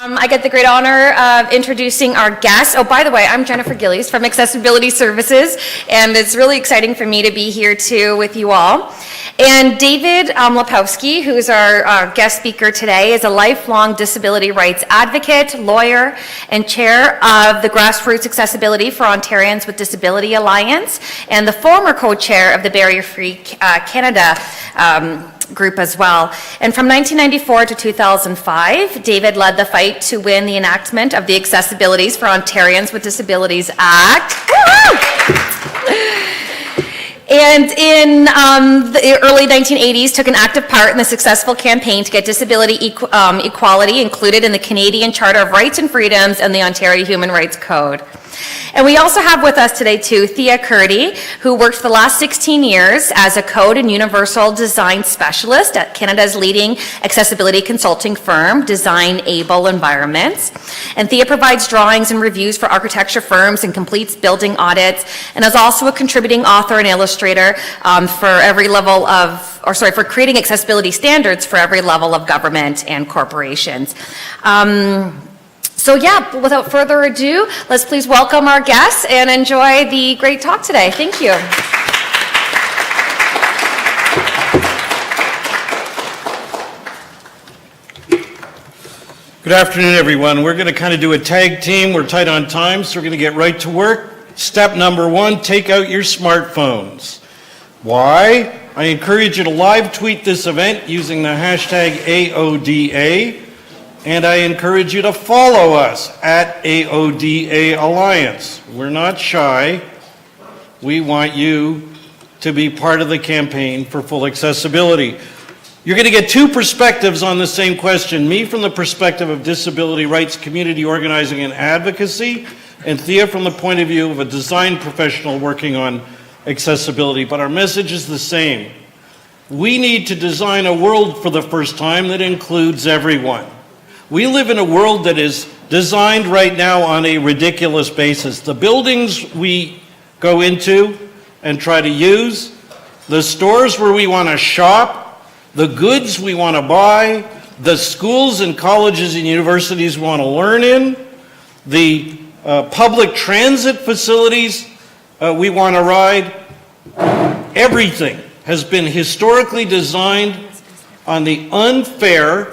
I get the great honor of introducing our guest. Oh, by the way, I'm Jennifer Gillies from Accessibility Services, and it's really exciting for me to be here too with you all. And David Lepofsky, who's our guest speaker today, is a lifelong disability rights advocate, lawyer, and chair of the Grassroots Accessibility for Ontarians with Disability Alliance, and the former co-chair of the Barrier Free Canada group as well. And from 1994 to 2005, David led the fight to win the enactment of the Accessibilities for Ontarians with Disabilities Act. And in the early 1980s, took an active part in the successful campaign to get disability equality included in the Canadian Charter of Rights and Freedoms and the Ontario Human Rights Code. And we also have with us today too Thea Kurdi, who worked for the last 16 years as a code and universal design specialist at Canada's leading accessibility consulting firm, Design Able Environments. And Thea provides drawings and reviews for architecture firms and completes building audits, and is also a contributing author and illustrator for creating accessibility standards for every level of government and corporations. So yeah, without further ado, let's please welcome our guests and enjoy the great talk today. Thank you. Good afternoon, everyone. We're going to kind of do a tag team. We're tight on time, so we're going to get right to work. Step number one, take out your smartphones. Why? I encourage you to live tweet this event using the hashtag AODA. And I encourage you to follow us at AODA Alliance. We're not shy. We want you to be part of the campaign for full accessibility. You're going to get two perspectives on the same question. Me from the perspective of disability rights, community organizing, and advocacy, and Thea from the point of view of a design professional working on accessibility. But our message is the same. We need to design a world for the first time that includes everyone. We live in a world that is designed right now on a ridiculous basis. The buildings we go into and try to use, the stores where we want to shop, the goods we want to buy, the schools and colleges and universities we want to learn in, the public transit facilities we want to ride, everything has been historically designed on the unfair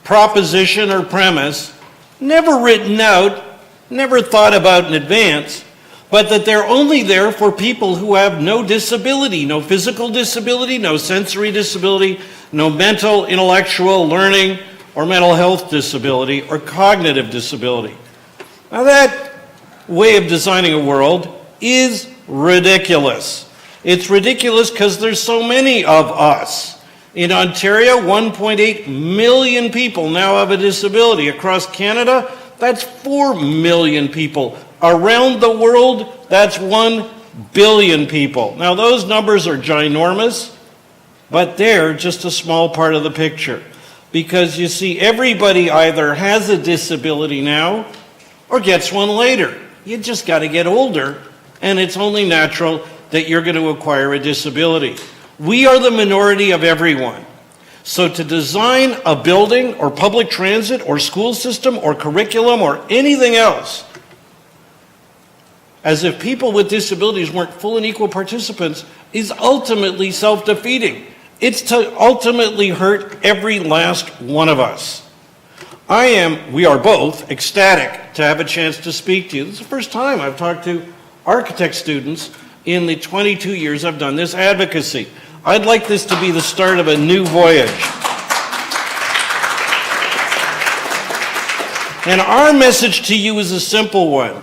proposition or premise, never written out, never thought about in advance, but that they're only there for people who have no disability, no physical disability, no sensory disability, no mental, intellectual, learning, or mental health disability, or cognitive disability. Now that way of designing a world is ridiculous. It's ridiculous because there's so many of us. In Ontario, 1.8 million people now have a disability. Across Canada, that's 4 million people. Around the world, that's 1 billion people. Now, those numbers are ginormous, but they're just a small part of the picture. Because you see, everybody either has a disability now or gets one later. You just got to get older, and it's only natural that you're going to acquire a disability. We are the minority of everyone. So to design a building or public transit or school system or curriculum or anything else as if people with disabilities weren't full and equal participants is ultimately self-defeating. It's to ultimately hurt every last one of us. We are both ecstatic to have a chance to speak to you. This is the first time I've talked to architect students in the 22 years I've done this advocacy. I'd like this to be the start of a new voyage. And our message to you is a simple one.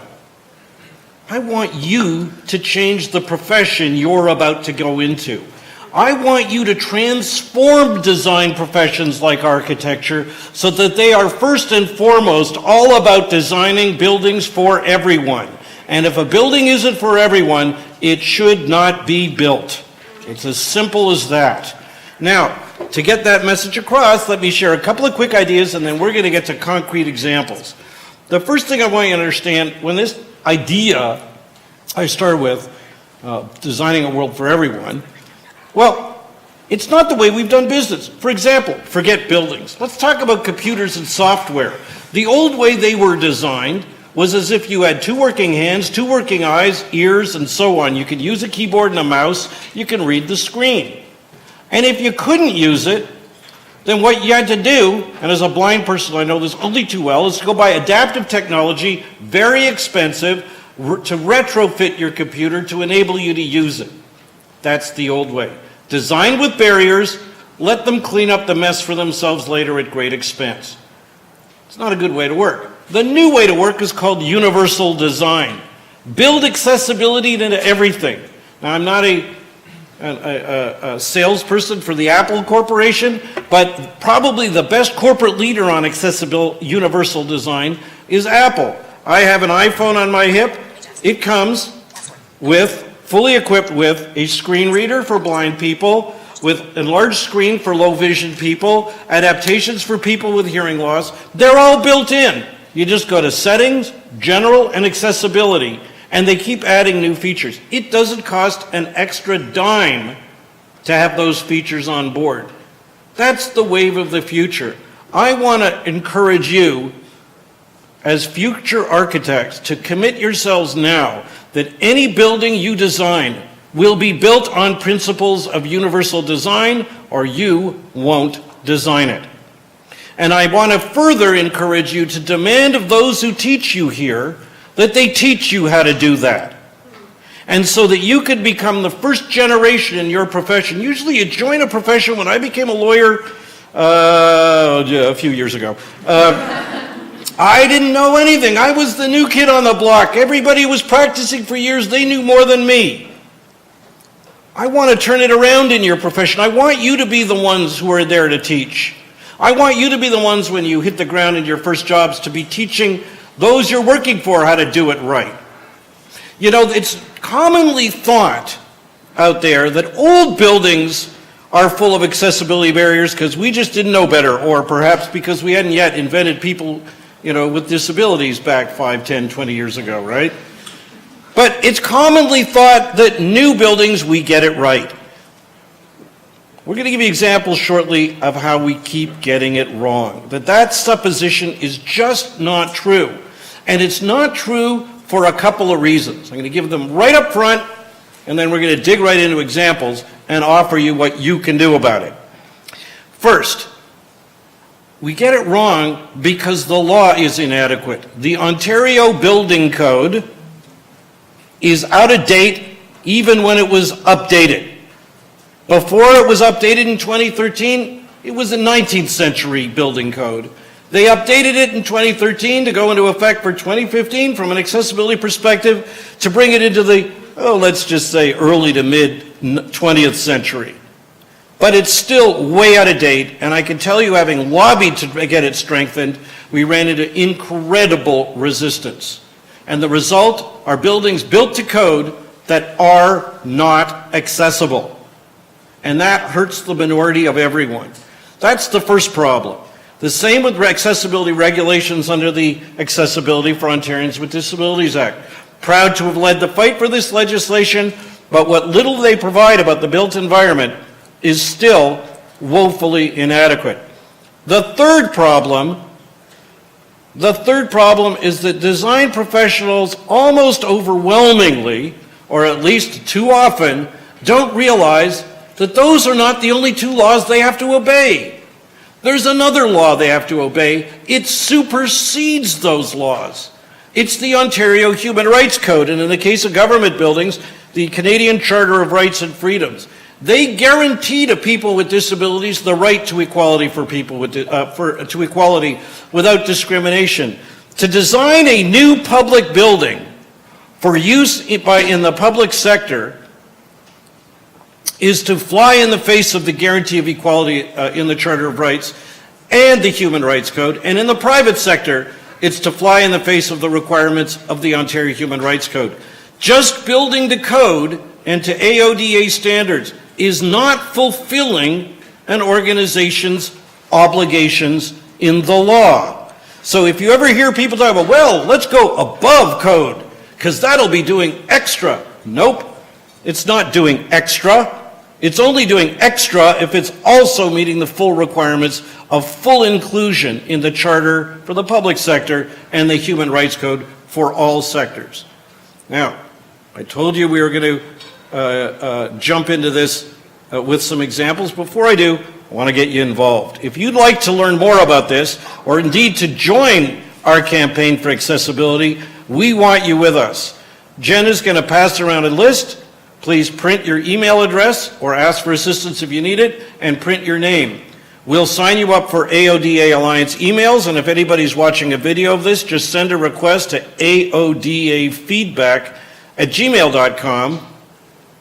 I want you to change the profession you're about to go into. I want you to transform design professions like architecture so that they are first and foremost all about designing buildings for everyone. And if a building isn't for everyone, it should not be built. It's as simple as that. Now, to get that message across, let me share a couple of quick ideas and then we're going to get to concrete examples. The first thing I want you to understand, when this idea I started with, designing a world for everyone, well, It's not the way we've done business. For example, forget buildings. Let's talk about computers and software. The old way they were designed was as if you had two working hands, two working eyes, ears, and so on. You could use a keyboard and a mouse. You can read the screen. And if you couldn't use it, then what you had to do, and as a blind person I know this only too well, is to go buy adaptive technology, very expensive, to retrofit your computer to enable you to use it. That's the old way. Design with barriers, let them clean up the mess for themselves later at great expense. It's not a good way to work. The new way to work is called universal design. Build accessibility into everything. Now, I'm not a salesperson for the Apple Corporation, but probably the best corporate leader on accessible universal design is Apple. I have an iPhone on my hip. It comes fully equipped with a screen reader for blind people, with enlarged screen for low vision people, adaptations for people with hearing loss. They're all built in. You just go to settings, general, and accessibility, and they keep adding new features. It doesn't cost an extra dime to have those features on board. That's the wave of the future. I want to encourage you as future architects to commit yourselves now that any building you design will be built on principles of universal design, or you won't design it. And I want to further encourage you to demand of those who teach you here that they teach you how to do that. And so that you could become the first generation in your profession. Usually you join a profession. When I became a lawyer a few years ago, I didn't know anything. I was the new kid on the block. Everybody was practicing for years. They knew more than me. I want to turn it around in your profession. I want you to be the ones who are there to teach. I want you to be the ones, when you hit the ground in your first jobs, to be teaching those you're working for how to do it right. You know, it's commonly thought out there that old buildings are full of accessibility barriers because we just didn't know better, or perhaps because we hadn't yet invented people, with disabilities back 5, 10, 20 years ago, right? But it's commonly thought that new buildings, we get it right. We're going to give you examples shortly of how we keep getting it wrong. That supposition is just not true. And it's not true for a couple of reasons. I'm going to give them right up front, and then we're going to dig right into examples and offer you what you can do about it. First, we get it wrong because the law is inadequate. The Ontario Building Code is out of date even when it was updated. Before it was updated in 2013, it was a 19th century building code. They updated it in 2013 to go into effect for 2015 from an accessibility perspective to bring it into the, let's just say early to mid 20th century. But it's still way out of date, and I can tell you, having lobbied to get it strengthened, we ran into incredible resistance. And the result are buildings built to code that are not accessible. And that hurts the minority of everyone. That's the first problem. The same with accessibility regulations under the Accessibility for Ontarians with Disabilities Act. Proud to have led the fight for this legislation, but what little they provide about the built environment is still woefully inadequate. The third problem is that design professionals almost overwhelmingly, or at least too often, don't realize that those are not the only two laws they have to obey. There's another law they have to obey. It supersedes those laws. It's the Ontario Human Rights Code, and in the case of government buildings, the Canadian Charter of Rights and Freedoms. They guarantee to people with disabilities the right to equality for people with to equality without discrimination. To design a new public building for use in the public sector is to fly in the face of the guarantee of equality in the Charter of Rights and the Human Rights Code. And in the private sector, it's to fly in the face of the requirements of the Ontario Human Rights Code. Just building to code and to AODA standards is not fulfilling an organization's obligations in the law. So if you ever hear people talk about, well, let's go above code, because that'll be doing extra. Nope, it's not doing extra. It's only doing extra if it's also meeting the full requirements of full inclusion in the Charter for the public sector and the Human Rights Code for all sectors. Now, I told you we were going to jump into this with some examples. Before I do, I want to get you involved. If you'd like to learn more about this, or indeed to join our campaign for accessibility, we want you with us. Jen is going to pass around a list. Please print your email address or ask for assistance if you need it, and print your name. We'll sign you up for AODA Alliance emails, and if anybody's watching a video of this, just send a request to aodafeedback@gmail.com.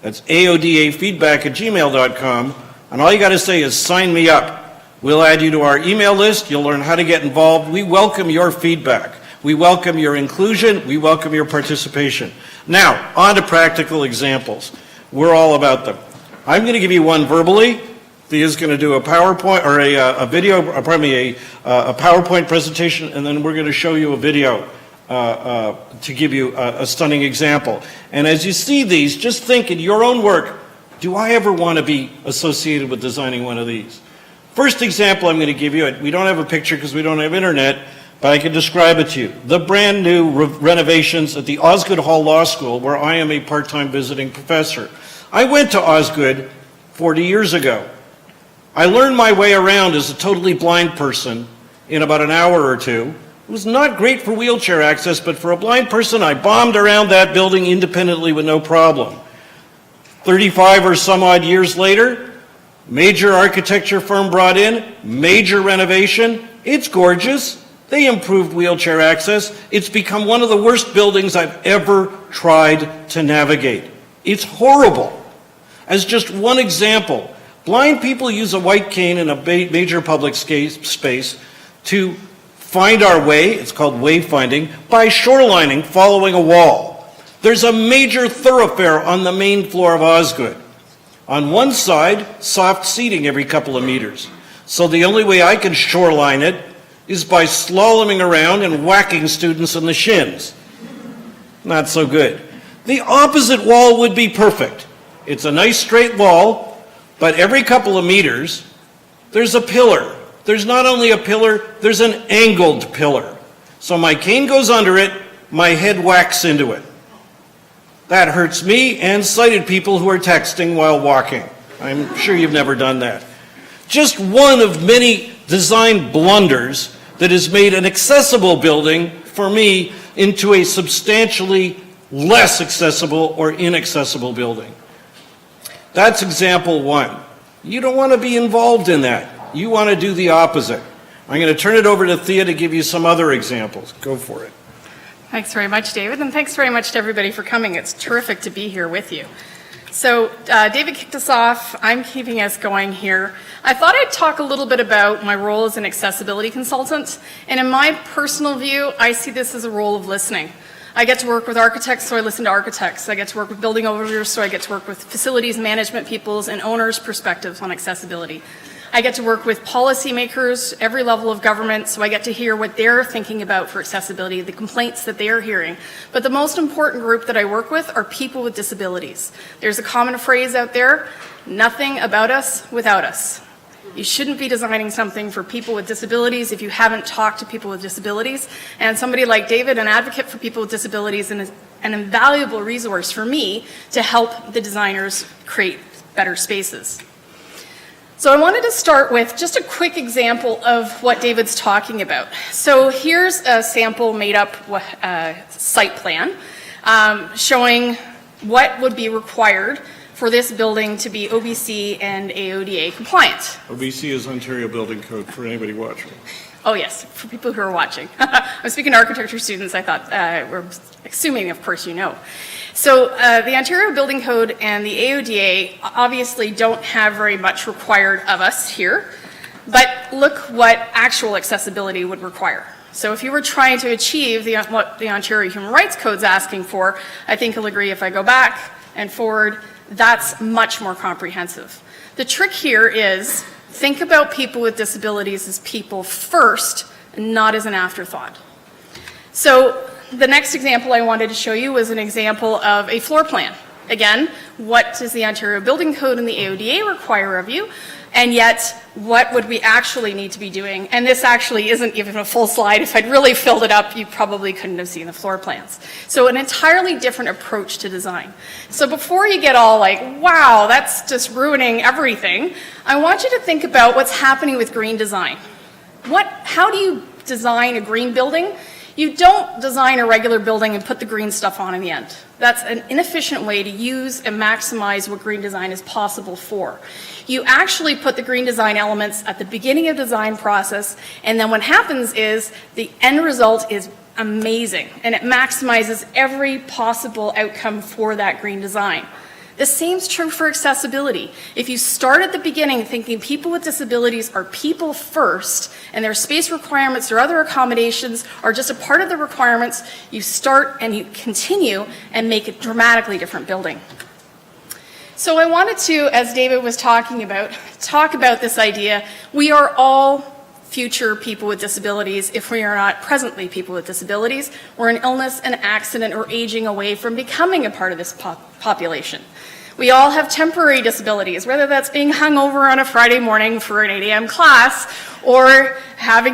That's aodafeedback@gmail.com, and all you got to say is sign me up. We'll add you to our email list. You'll learn how to get involved. We welcome your feedback. We welcome your inclusion. We welcome your participation. Now, on to practical examples. We're all about them. I'm going to give you one verbally. Thea's going to do a PowerPoint or a PowerPoint presentation, and then we're going to show you a video to give you a stunning example. And as you see these, just think in your own work, do I ever want to be associated with designing one of these? First example I'm going to give you, we don't have a picture because we don't have internet, but I can describe it to you. The brand new renovations at the Osgoode Hall Law School, where I am a part-time visiting professor. I went to Osgoode 40 years ago. I learned my way around as a totally blind person in about an hour or two. It was not great for wheelchair access, but for a blind person, I bombed around that building independently with no problem. 35 or some odd years later, major architecture firm brought in, major renovation. It's gorgeous. They improved wheelchair access. It's become one of the worst buildings I've ever tried to navigate. It's horrible. As just one example, blind people use a white cane in a major public space to find our way, it's called wayfinding, by shorelining, following a wall. There's a major thoroughfare on the main floor of Osgoode. On one side, soft seating every couple of meters. So the only way I can shoreline it is by slaloming around and whacking students in the shins. Not so good. The opposite wall would be perfect. It's a nice straight wall, but every couple of meters, there's a pillar. There's not only a pillar, there's an angled pillar. So my cane goes under it, my head whacks into it. That hurts me and sighted people who are texting while walking. I'm sure you've never done that. Just one of many design blunders that has made an accessible building, for me, into a substantially less accessible or inaccessible building. That's example one. You don't want to be involved in that. You want to do the opposite. I'm going to turn it over to Thea to give you some other examples. Go for it. Thanks very much, David, and thanks very much to everybody for coming. It's terrific to be here with you. So David kicked us off. I'm keeping us going here. I thought I'd talk a little bit about my role as an accessibility consultant. And in my personal view, I see this as a role of listening. I get to work with architects, so I listen to architects. I get to work with building owners, so I get to work with facilities management people's and owners' perspectives on accessibility. I get to work with policymakers, every level of government, so I get to hear what they're thinking about for accessibility, the complaints that they're hearing. But the most important group that I work with are people with disabilities. There's a common phrase out there, nothing about us without us. You shouldn't be designing something for people with disabilities if you haven't talked to people with disabilities. And somebody like David, an advocate for people with disabilities, and an invaluable resource for me to help the designers create better spaces. So I wanted to start with just a quick example of what David's talking about. So here's a sample made up site plan showing what would be required for this building to be OBC and AODA compliant. OBC is Ontario Building Code for anybody watching. Oh yes, for people who are watching. I'm speaking to architecture students, I thought, we're assuming of course you know. So the Ontario Building Code and the AODA obviously don't have very much required of us here, but look what actual accessibility would require. So if you were trying to achieve what the Ontario Human Rights Code's asking for, I think you'll agree if I go back and forward, that's much more comprehensive. The trick here is think about people with disabilities as people first, not as an afterthought. So the next example I wanted to show you was an example of a floor plan. Again, what does the Ontario Building Code and the AODA require of you? And yet, what would we actually need to be doing? And this actually isn't even a full slide. If I'd really filled it up, you probably couldn't have seen the floor plans. So an entirely different approach to design. So before you get all like, wow, that's just ruining everything, I want you to think about what's happening with green design. How do you design a green building? You don't design a regular building and put the green stuff on in the end. That's an inefficient way to use and maximize what green design is possible for. You actually put the green design elements at the beginning of the design process, and then what happens is the end result is amazing, and it maximizes every possible outcome for that green design. The same is true for accessibility. If you start at the beginning thinking people with disabilities are people first, and their space requirements or other accommodations are just a part of the requirements, you start and you continue and make a dramatically different building. So I wanted to, as David was talking about, talk about this idea. We are all future people with disabilities if we are not presently people with disabilities. We're an illness, an accident, or aging away from becoming a part of this population. We all have temporary disabilities, whether that's being hung over on a Friday morning for an 8 a.m. class, or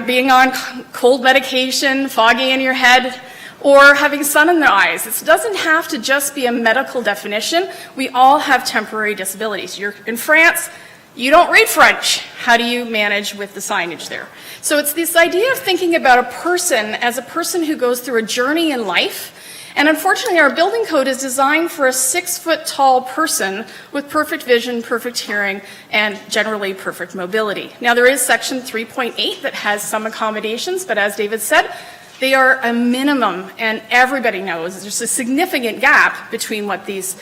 being on cold medication, foggy in your head, or having sun in the eyes. It doesn't have to just be a medical definition. We all have temporary disabilities. You're in France, you don't read French. How do you manage with the signage there? So it's this idea of thinking about a person as a person who goes through a journey in life. And unfortunately, our building code is designed for a 6-foot-tall person with perfect vision, perfect hearing, and generally perfect mobility. Now, there is section 3.8 that has some accommodations, but as David said, they are a minimum, and everybody knows there's a significant gap between what these,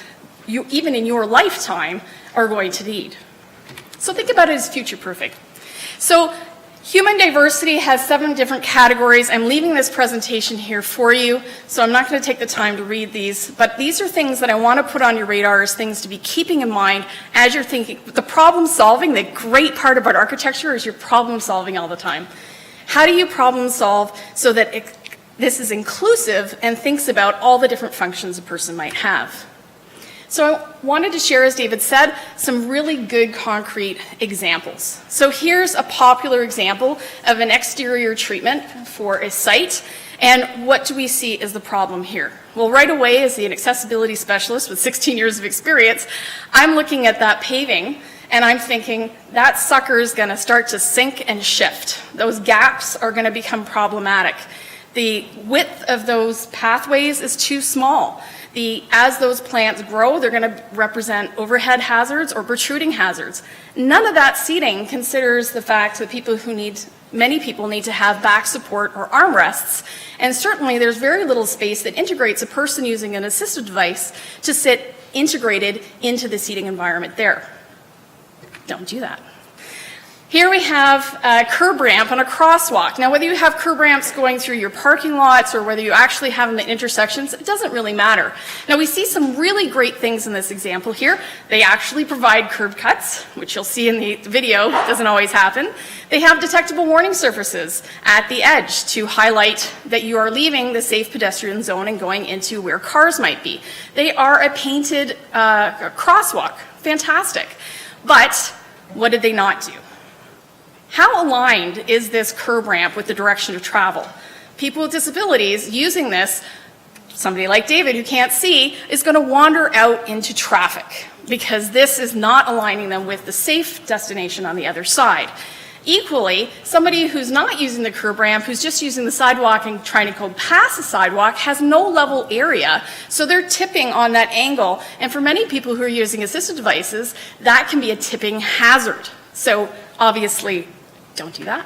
even in your lifetime, are going to need. So think about it as future-proofing. So human diversity has 7 different categories. I'm leaving this presentation here for you, so I'm not going to take the time to read these, but these are things that I want to put on your radar as things to be keeping in mind as you're thinking. The problem solving, the great part about architecture is you're problem solving all the time. How do you problem solve so that this is inclusive and thinks about all the different functions a person might have? So I wanted to share, as David said, some really good concrete examples. So here's a popular example of an exterior treatment for a site. And what do we see as the problem here? Well, right away, as an accessibility specialist with 16 years of experience, I'm looking at that paving and I'm thinking that sucker is going to start to sink and shift. Those gaps are going to become problematic. The width of those pathways is too small. As those plants grow, they're going to represent overhead hazards or protruding hazards. None of that seating considers the fact that many people need to have back support or armrests. And certainly there's very little space that integrates a person using an assistive device to sit integrated into the seating environment there. Don't do that. Here we have a curb ramp on a crosswalk. Now, whether you have curb ramps going through your parking lots or whether you actually have them at intersections, it doesn't really matter. Now, we see some really great things in this example here. They actually provide curb cuts, which you'll see in the video. It doesn't always happen. They have detectable warning surfaces at the edge to highlight that you are leaving the safe pedestrian zone and going into where cars might be. They are a painted crosswalk. Fantastic. But what did they not do? How aligned is this curb ramp with the direction of travel? People with disabilities using this, somebody like David who can't see, is going to wander out into traffic because this is not aligning them with the safe destination on the other side. Equally, somebody who's not using the curb ramp, who's just using the sidewalk and trying to go past the sidewalk, has no level area, so they're tipping on that angle. And for many people who are using assistive devices, that can be a tipping hazard. So obviously, don't do that.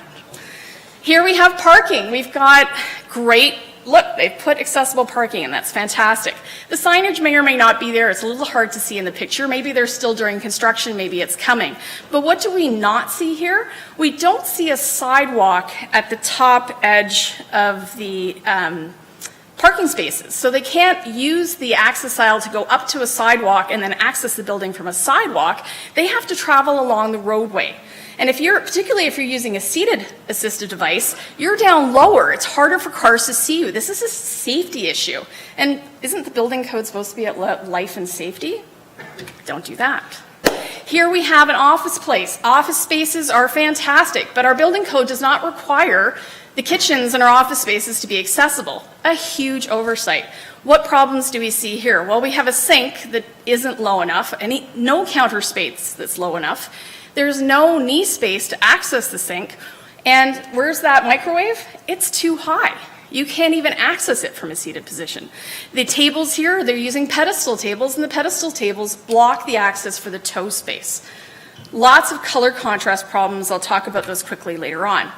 Here we have parking. We've got look, they've put accessible parking in. That's fantastic. The signage may or may not be there. It's a little hard to see in the picture. Maybe they're still during construction. Maybe it's coming. But what do we not see here? We don't see a sidewalk at the top edge of the parking spaces. So they can't use the access aisle to go up to a sidewalk and then access the building from a sidewalk. They have to travel along the roadway. And particularly if you're using a seated assistive device, you're down lower. It's harder for cars to see you. This is a safety issue. And isn't the building code supposed to be at life and safety? Don't do that. Here we have an office place. Office spaces are fantastic, but our building code does not require the kitchens in our office spaces to be accessible. A huge oversight. What problems do we see here? Well, we have a sink that isn't low enough, no counter space that's low enough. There's no knee space to access the sink. And where's that microwave? It's too high. You can't even access it from a seated position. The tables here, they're using pedestal tables, and the pedestal tables block the access for the toe space. Lots of color contrast problems. I'll talk about those quickly later on.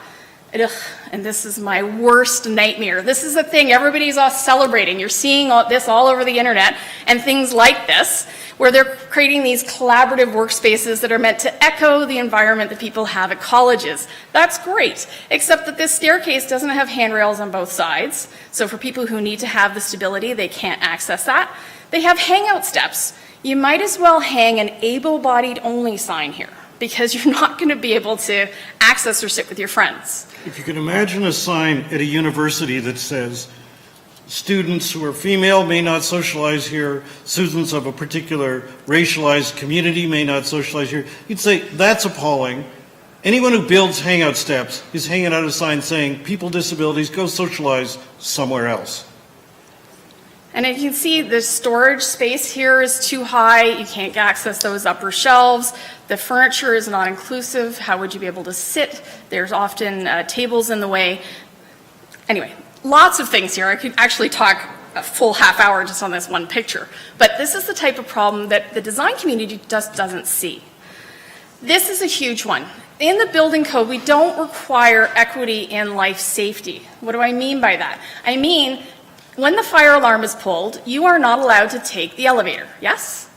And this is my worst nightmare. This is a thing everybody's all celebrating. You're seeing this all over the internet and things like this, where they're creating these collaborative workspaces that are meant to echo the environment that people have at colleges. That's great, except that this staircase doesn't have handrails on both sides. So for people who need to have the stability, they can't access that. They have hangout steps. You might as well hang an able-bodied only sign here, because you're not going to be able to access or sit with your friends. If you can imagine a sign at a university that says, students who are female may not socialize here, students of a particular racialized community may not socialize here, you'd say, that's appalling. Anyone who builds hangout steps is hanging out a sign saying, people with disabilities, go socialize somewhere else. And as you can see, the storage space here is too high. You can't access those upper shelves. The furniture is not inclusive. How would you be able to sit? There's often tables in the way. Anyway, lots of things here. I could actually talk a full half hour just on this one picture. But this is the type of problem that the design community just doesn't see. This is a huge one. In the building code, we don't require equity in life safety. What do I mean by that? I mean, when the fire alarm is pulled, you are not allowed to take the elevator, yes?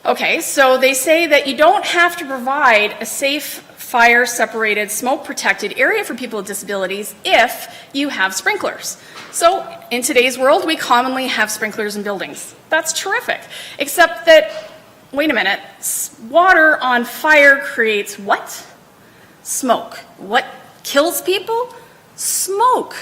Okay, so they say that you don't have to provide a safe, fire-separated, smoke-protected area for people with disabilities if you have sprinklers. So in today's world, we commonly have sprinklers in buildings. That's terrific, except that, wait a minute, water on fire creates what? Smoke. What kills people? Smoke.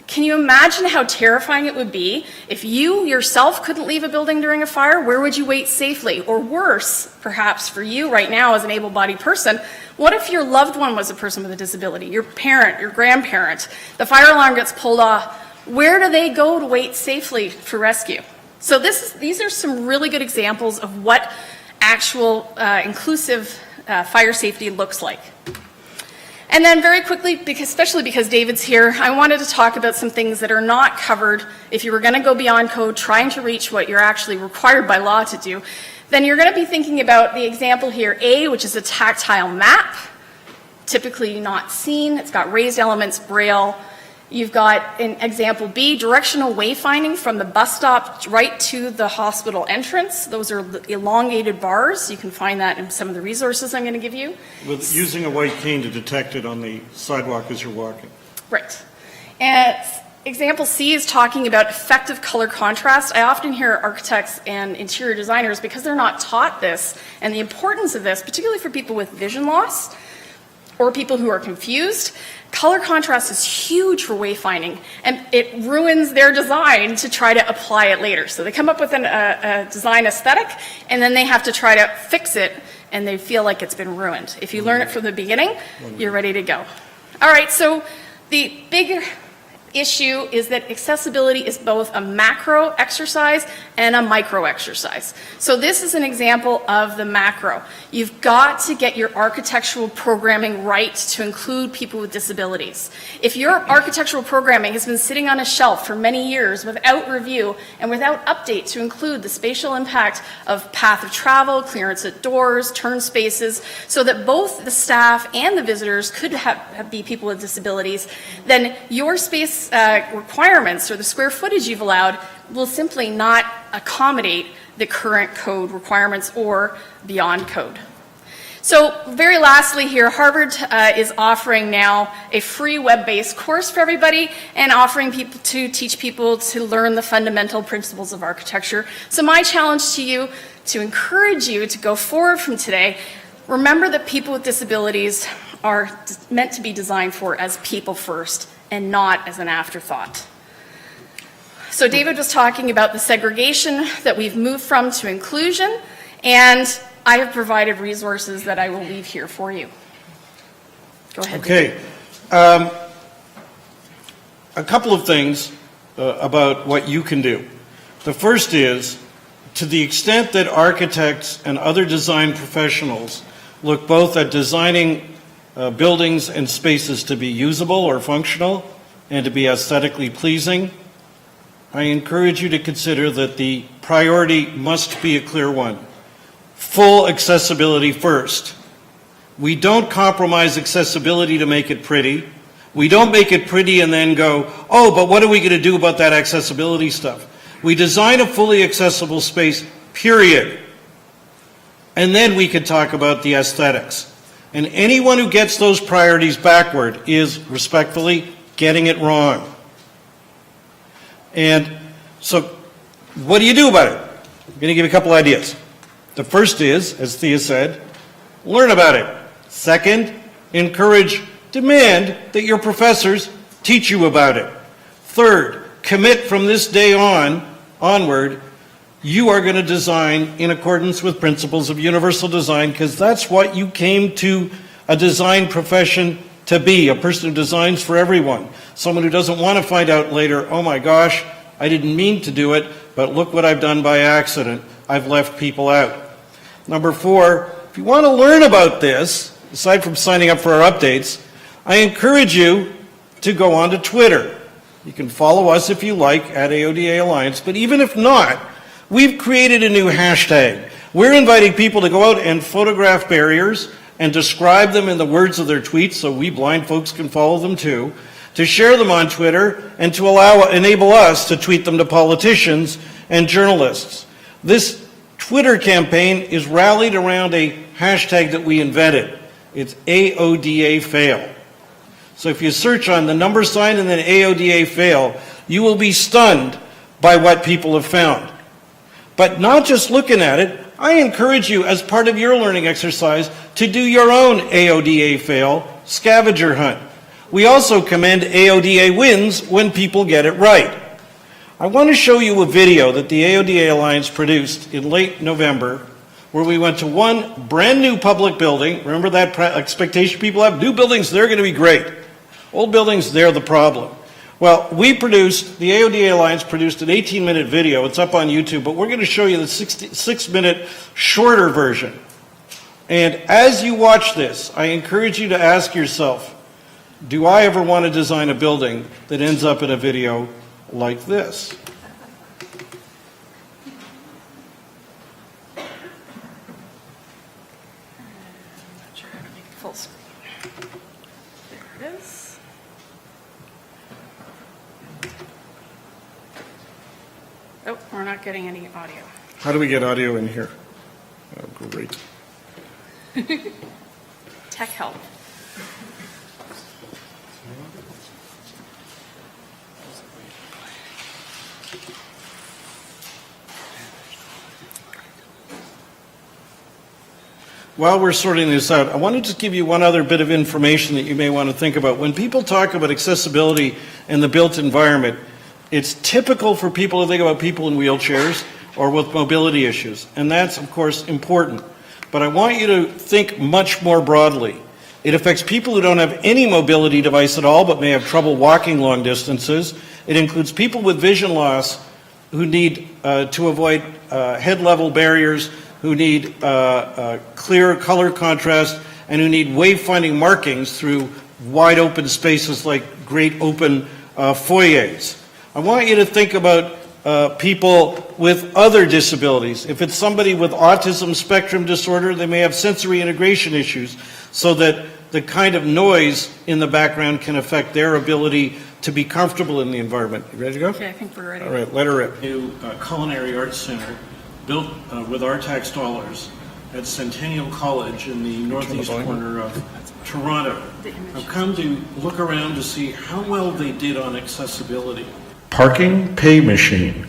Can you imagine how terrifying it would be if you yourself couldn't leave a building during a fire? Where would you wait safely? Or worse, perhaps for you right now as an able-bodied person, what if your loved one was a person with a disability, your parent, your grandparent? The fire alarm gets pulled off. Where do they go to wait safely for rescue? So these are some really good examples of what actual inclusive fire safety looks like. And then very quickly, especially because David's here, I wanted to talk about some things that are not covered. If you were going to go beyond code, trying to reach what you're actually required by law to do, then you're going to be thinking about the example here, A, which is a tactile map, typically not seen. It's got raised elements, braille. You've got in example B, directional wayfinding from the bus stop right to the hospital entrance. Those are elongated bars. You can find that in some of the resources I'm going to give you. With using a white cane to detect it on the sidewalk as you're walking. Right. And example C is talking about effective color contrast. I often hear architects and interior designers, because they're not taught this and the importance of this, particularly for people with vision loss or people who are confused, color contrast is huge for wayfinding, and it ruins their design to try to apply it later. So they come up with a design aesthetic, and then they have to try to fix it, and they feel like it's been ruined. If you learn it from the beginning, you're ready to go. All right, so the big issue is that accessibility is both a macro exercise and a micro exercise. So this is an example of the macro. You've got to get your architectural programming right to include people with disabilities. If your architectural programming has been sitting on a shelf for many years without review and without update to include the spatial impact of path of travel, clearance at doors, turn spaces, so that both the staff and the visitors could be people with disabilities, then your space requirements or the square footage you've allowed will simply not accommodate the current code requirements or beyond code. So very lastly here, Harvard is offering now a free web-based course for everybody and offering people to teach people to learn the fundamental principles of architecture. So my challenge to you, to encourage you to go forward from today, remember that people with disabilities are meant to be designed for as people first and not as an afterthought. So David was talking about the segregation that we've moved from to inclusion, and I have provided resources that I will leave here for you. Go ahead. Okay. A couple of things about what you can do. The first is, to the extent that architects and other design professionals look both at designing buildings and spaces to be usable or functional and to be aesthetically pleasing, I encourage you to consider that the priority must be a clear one. Full accessibility first. We don't compromise accessibility to make it pretty. We don't make it pretty and then go, oh, but what are we going to do about that accessibility stuff? We design a fully accessible space, period. And then we can talk about the aesthetics. And anyone who gets those priorities backward is, respectfully, getting it wrong. And so, what do you do about it? I'm going to give you a couple ideas. The first is, as Thea said, learn about it. Second, encourage, demand that your professors teach you about it. Third, commit from this day onward, you are going to design in accordance with principles of universal design, because that's what you came to a design profession to be, a person who designs for everyone. Someone who doesn't want to find out later, oh my gosh, I didn't mean to do it, but look what I've done by accident. I've left people out. Number 4, if you want to learn about this, aside from signing up for our updates, I encourage you to go onto Twitter. You can follow us if you like, at AODA Alliance, but even if not, we've created a new hashtag. We're inviting people to go out and photograph barriers and describe them in the words of their tweets so we blind folks can follow them too, to share them on Twitter, and to enable us to tweet them to politicians and journalists. This Twitter campaign is rallied around a hashtag that we invented. It's AODA fail. So if you search on the number sign and then AODA fail, you will be stunned by what people have found. But not just looking at it, I encourage you as part of your learning exercise to do your own AODA fail scavenger hunt. We also commend AODA wins when people get it right. I want to show you a video that the AODA Alliance produced in late November, where we went to one brand new public building. Remember that expectation people have? New buildings, they're going to be great. Old buildings, they're the problem. Well, the AODA Alliance produced an 18-minute video. It's up on YouTube, but we're going to show you the 6-minute shorter version. And as you watch this, I encourage you to ask yourself, do I ever want to design a building that ends up in a video like this? Not sure how to make it full screen. There it is. Oh, we're not getting any audio. How do we get audio in here? Oh, great. Tech help. While we're sorting this out, I wanted to give you one other bit of information that you may want to think about. When people talk about accessibility and the built environment, it's typical for people to think about people in wheelchairs or with mobility issues, and that's, of course, important. But I want you to think much more broadly. It affects people who don't have any mobility device at all but may have trouble walking long distances. It includes people with vision loss who need to avoid head-level barriers, who need clear color contrast, and who need wayfinding markings through wide open spaces like great open foyers. I want you to think about people with other disabilities. If it's somebody with autism spectrum disorder, they may have sensory integration issues, so that the kind of noise in the background can affect their ability to be comfortable in the environment. You ready to go? Okay, I think we're ready. All right, let her rip. New Culinary Arts Center, built with our tax dollars at Centennial College in the northeast corner of Toronto. I've come to look around to see how well they did on accessibility. Parking pay machine.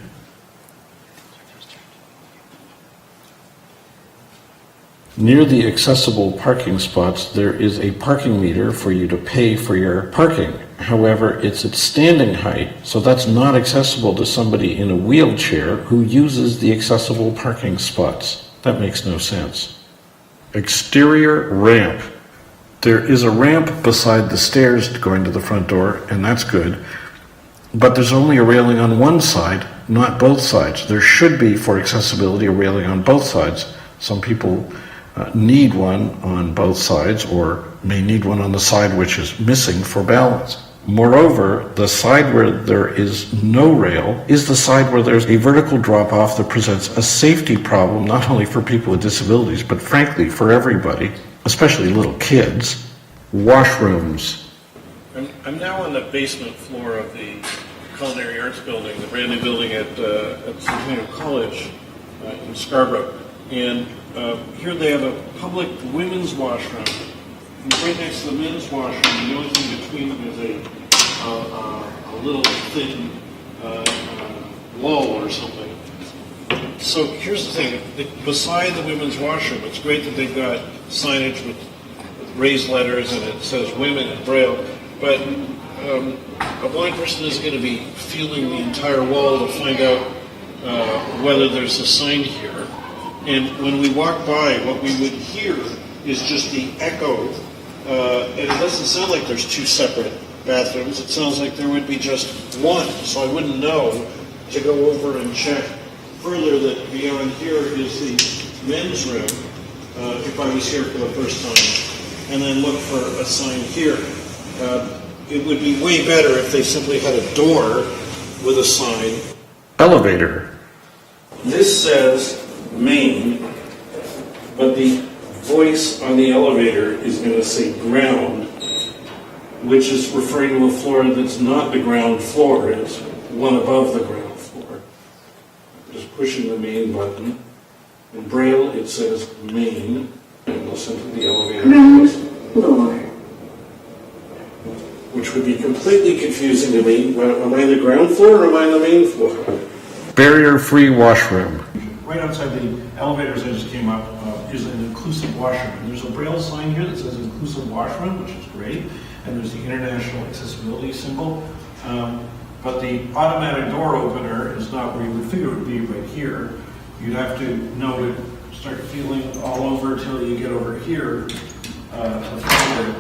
Near the accessible parking spots, there is a parking meter for you to pay for your parking. However, it's at standing height, so that's not accessible to somebody in a wheelchair who uses the accessible parking spots. That makes no sense. Exterior ramp. There is a ramp beside the stairs going to the front door, and that's good. But there's only a railing on one side, not both sides. There should be, for accessibility, a railing on both sides. Some people need one on both sides, or may need one on the side which is missing for balance. Moreover, the side where there is no rail is the side where there's a vertical drop-off that presents a safety problem, not only for people with disabilities, but frankly for everybody, especially little kids. Washrooms. I'm now on the basement floor of the Culinary Arts Building, the brand new building at Centennial College in Scarborough. And here they have a public women's washroom. And right next to the men's washroom, the only thing between them is a little thin wall or something. So here's the thing. Beside the women's washroom, it's great that they've got signage with raised letters and it says women in Braille. But a blind person is going to be feeling the entire wall to find out whether there's a sign here. And when we walk by, what we would hear is just the echo. And it doesn't sound like there's two separate bathrooms. It sounds like there would be just one. So I wouldn't know to go over and check further that beyond here is the men's room, if I was here for the first time, and then look for a sign here. It would be way better if they simply had a door with a sign. Elevator. This says main, but the voice on the elevator is going to say ground, which is referring to a floor that's not the ground floor, it's one above the ground floor. Just pushing the main button. In Braille it says main, and listen to the elevator. Ground floor. Which would be completely confusing to me. Am I the ground floor or am I the main floor? Barrier-free washroom. Right outside the elevators I just came up is an inclusive washroom. And there's a Braille sign here that says inclusive washroom, which is great. And there's the international accessibility symbol. But the automatic door opener is not where you would figure it would be right here. You'd have to know to start feeling all over until you get over here to find it.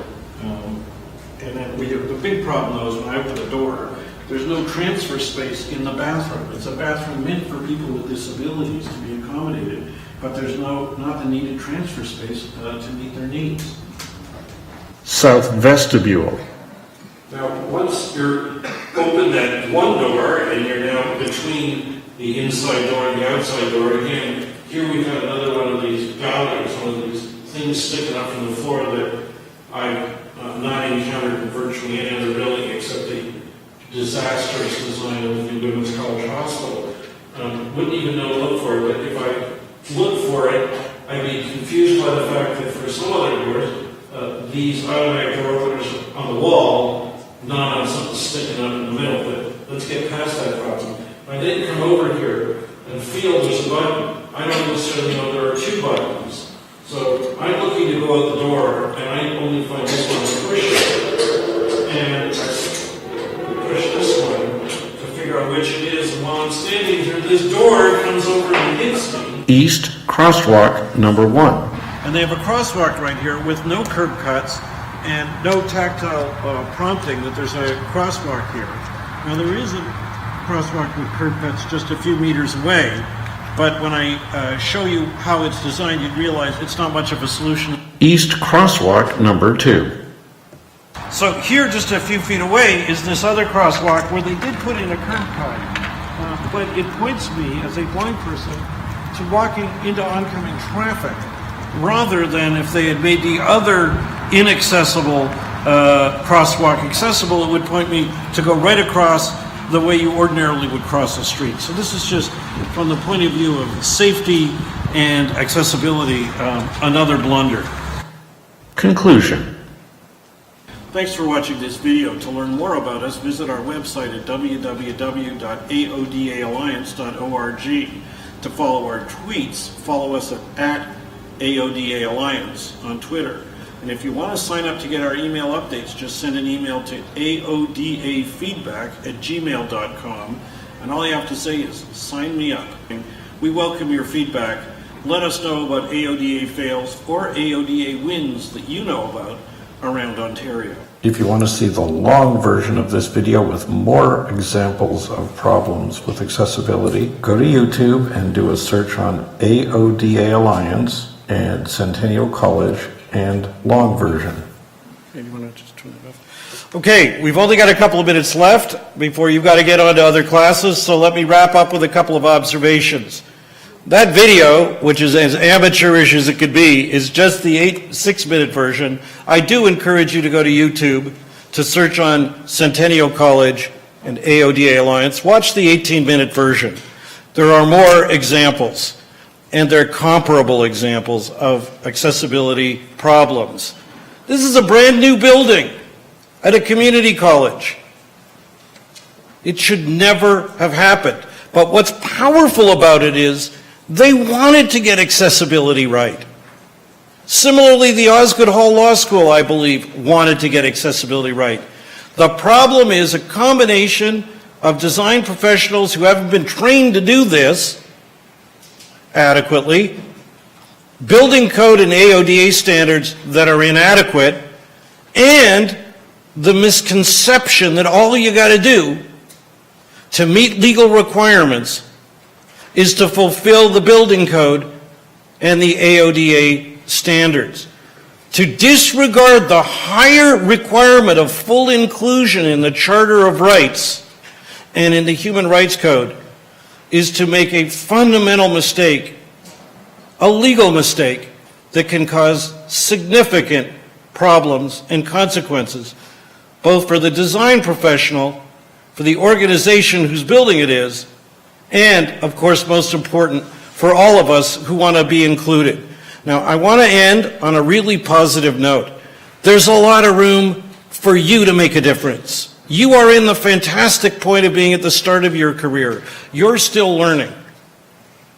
And then the big problem though is when I open the door, there's no transfer space in the bathroom. It's a bathroom meant for people with disabilities to be accommodated, but there's not the needed transfer space to meet their needs. South vestibule. Now, once you're open that one door and you're now between the inside door and the outside door, again, here we've got another one of these galleries, one of these things sticking up from the floor that I've not encountered in virtually any other building except the disastrous design of the Women's College Hospital. Wouldn't even know to look for it, but if I look for it, I'd be confused by the fact that for some other doors, these automatic door openers on the wall, not on something sticking up in the middle, but let's get past that problem. If I didn't come over here and feel there's a button, I don't necessarily know there are two buttons. So I'm looking to go out the door, and I only find this one to push it. And I push this one to figure out which it is. And while I'm standing here, this door comes over and hits me. East crosswalk number 1. And they have a crosswalk right here with no curb cuts and no tactile prompting that there's a crosswalk here. Now there is a crosswalk with curb cuts just a few meters away. But when I show you how it's designed, you'd realize it's not much of a solution. East crosswalk number 2. So here, just a few feet away, is this other crosswalk where they did put in a curb cut. But it points me, as a blind person, to walking into oncoming traffic, rather than if they had made the other inaccessible crosswalk accessible, it would point me to go right across the way you ordinarily would cross the street. So this is just, from the point of view of safety and accessibility, another blunder. Conclusion. Thanks for watching this video. To learn more about us, visit our website at www.aodaalliance.org. To follow our tweets, follow us at AODA Alliance on Twitter. And if you want to sign up to get our email updates, just send an email to aodafeedback@gmail.com. And all you have to say is, sign me up. And we welcome your feedback. Let us know about AODA fails or AODA wins that you know about around Ontario. If you want to see the long version of this video with more examples of problems with accessibility, go to YouTube and do a search on AODA Alliance and Centennial College and long version. Okay, you want to just turn it off? Okay, we've only got a couple of minutes left before you've got to get on to other classes, so let me wrap up with a couple of observations. That video, which is as amateurish as it could be, is just the 6-minute version. I do encourage you to go to YouTube to search on Centennial College and AODA Alliance. Watch the 18-minute version. There are more examples, and they're comparable examples of accessibility problems. This is a brand new building at a community college. It should never have happened. But what's powerful about it is they wanted to get accessibility right. Similarly, the Osgoode Hall Law School, I believe, wanted to get accessibility right. The problem is a combination of design professionals who haven't been trained to do this adequately, building code and AODA standards that are inadequate, and the misconception that all you got to do to meet legal requirements is to fulfill the building code and the AODA standards. To disregard the higher requirement of full inclusion in the Charter of Rights and in the Human Rights Code is to make a fundamental mistake, a legal mistake that can cause significant problems and consequences, both for the design professional, for the organization whose building it is, and, of course, most important, for all of us who want to be included. Now, I want to end on a really positive note. There's a lot of room for you to make a difference. You are in the fantastic point of being at the start of your career. You're still learning.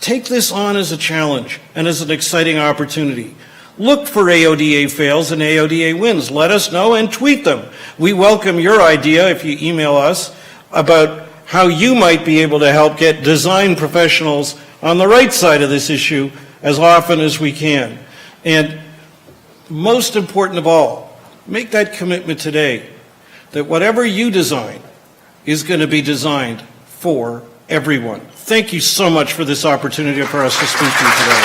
Take this on as a challenge and as an exciting opportunity. Look for AODA fails and AODA wins. Let us know and tweet them. We welcome your idea, if you email us, about how you might be able to help get design professionals on the right side of this issue as often as we can. And most important of all, make that commitment today that whatever you design is going to be designed for everyone. Thank you so much for this opportunity for us to speak to you today.